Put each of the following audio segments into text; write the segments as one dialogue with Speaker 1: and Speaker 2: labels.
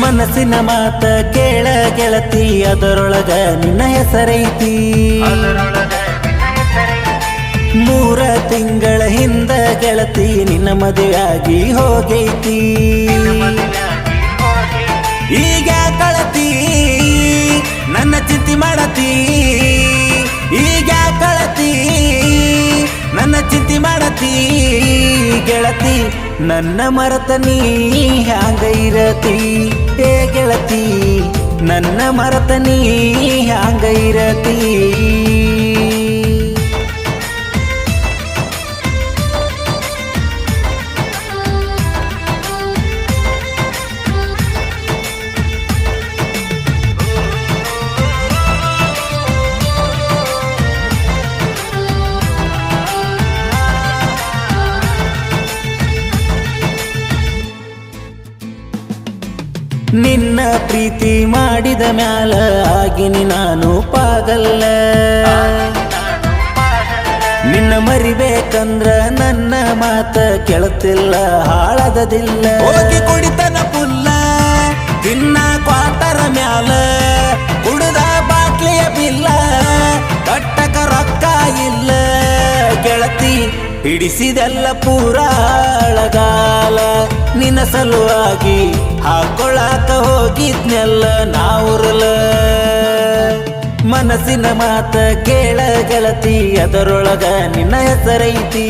Speaker 1: ಮನಸ್ಸಿನ ಮಾತ ಕೇಳ ಗೆಳತಿ ಅದರೊಳಗ ನಿನ್ನ ಹೆಸರೈತಿ 3 ತಿಂಗಳ ಹಿಂದ ಗೆಳತಿ ನಿನ್ನ ಮದುವೆಯಾಗಿ ಹೋಗೈತಿ ಈಗ ಕಳತಿ ನನ್ನ ಚಿಂತೆ ಮಾಡತಿ ಈಗ ಕಳತಿ ನನ್ನ ಚಿಂತೆ ಮಾಡತಿ ಗೆಳತಿ ನನ್ನ ಮರೆತ ನೀ ಹ್ಯಾಂಗ ಇರತಿ ಏ ಗೆಳತಿ ನನ್ನ ಮರೆತ ನೀ ಹ್ಯಾಂಗ ಇರತಿ ನಿನ್ನ ಪ್ರೀತಿ ಮಾಡಿದ ಮ್ಯಾಲ ಆಗಿನಿ ನಾನು ಪಾಗಲ್ಲ ನಿನ್ನ ಮರಿಬೇಕಂದ್ರ ನನ್ನ ಮಾತ ಕೇಳುತ್ತಿಲ್ಲ ಹಾಳದದಿಲ್ಲ ಹೋಗಿ ಕುಡಿತನ ಪುಲ್ಲ ತಿನ್ನ ಕ್ವಾಟರ ಮ್ಯಾಲ ಕುಡಿದ ಬಾಟ್ಲಿಯ ಬಿಲ್ಲ ಕಟ್ಟಕ ರೊಕ್ಕ ಇಲ್ಲ ಗೆಳತಿ ಹಿಡಿಸಿದೆಲ್ಲ ಪೂರಾಳಗಾಲ ನಿನ್ನ ಸಲುವಾಗಿ ಹಾಕೊಳ್ಳಾಕ ಹೋಗಿದ್ನೆಲ್ಲ ನಾವುರಲ ಮನಸ್ಸಿನ ಮಾತ ಕೇಳ ಗೆಳತಿ ಅದರೊಳಗ ನಿನ್ನ ಹೆಸರೈತಿ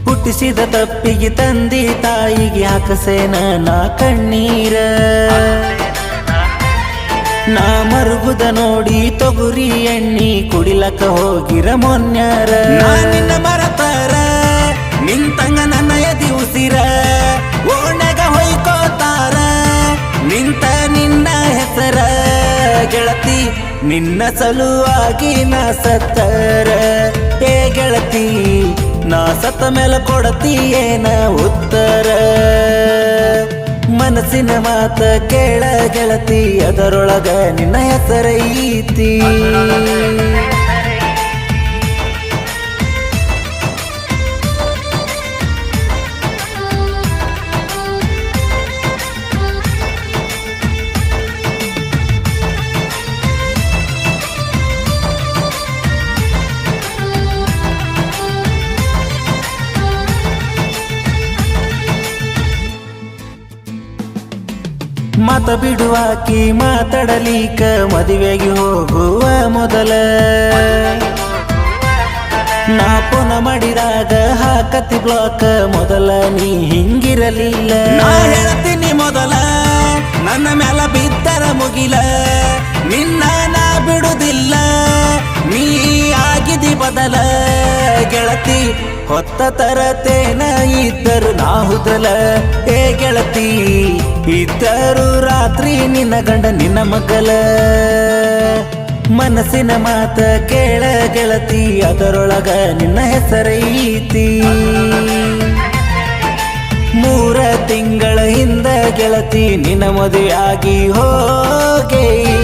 Speaker 1: ಹುಟ್ಟಿಸಿದ ತಪ್ಪಿಗೆ ತಂದಿ ತಾಯಿಗೆ ಹಾಕಸೇನ ನಾ ಕಣ್ಣೀರ ನಾ ಮರುಗುದ ನೋಡಿ ತೊಗುರಿ ಎಣ್ಣಿ ಕುಡಿಲಕ ಹೋಗಿರ ಮೊನ್ಯಾರ ನಾ ನಿನ್ನ ಮರತಾರ ನಿಂತಂಗ ನನ್ನ ಎದಿ ಉಸಿರ ಓಣಗ ಹೊಯ್ಕೋತಾರ ನಿಂತ ನಿನ್ನ ಹೆಸರ ಗೆಳತಿ ನಿನ್ನ ಸಲುವಾಗಿ ನಾ ಸತ್ತರ ಏ ಗೆಳತಿ ನಾ ಸತ್ತ ಮೇಲೆ ಕೊಡತಿ ಏನ ಉತ್ತರ ಮನಸ್ಸಿನ ಮಾತ ಕೇಳ ಗೆಳತಿ ಅದರೊಳಗ ನಿನ್ನ ಹೆಸರೈತಿ ಮಾತ ಬಿಡುವಾಕಿ ಮಾತಾಡಲಿಕ ಮದುವೆಗೆ ಹೋಗುವ ಮೊದಲ ನಾ ಪುನ ಮಾಡಿದಾಗ ಹಾಕತಿ ಬ್ಲಾಕ್ ಮೊದಲ ನೀ ಹಿಂಗಿರಲಿಲ್ಲ ನಾ ಹೇಳ್ತೀನಿ ಮೊದಲ ನನ್ನ ಮ್ಯಾಲ ಬಿದ್ದರ ಮುಗಿಲ ನಿನ್ನ ನಾ ಬಿಡುದಿಲ್ಲ ನೀ ಆಗಿದಿ ಬದಲ ಗೆಳತಿ ಹೊತ್ತ ತರತೇನ ಇದ್ದರು ನಾ ಹುದಲ ಏ ಗೆಳತಿ ಇದ್ದರು ರಾತ್ರಿ ನಿನ್ನ ಗಂಡ ನಿನ್ನ ಮಗಲ ಮನಸ್ಸಿನ ಮಾತ ಕೇಳ ಗೆಳತಿ ಅದರೊಳಗ ನಿನ್ನ ಹೆಸರೈತಿ 3 ತಿಂಗಳ ಹಿಂದ ಗೆಳತಿ ನಿನ್ನ ಮದುವೆಯಾಗಿ ಹೋಗೈತಿ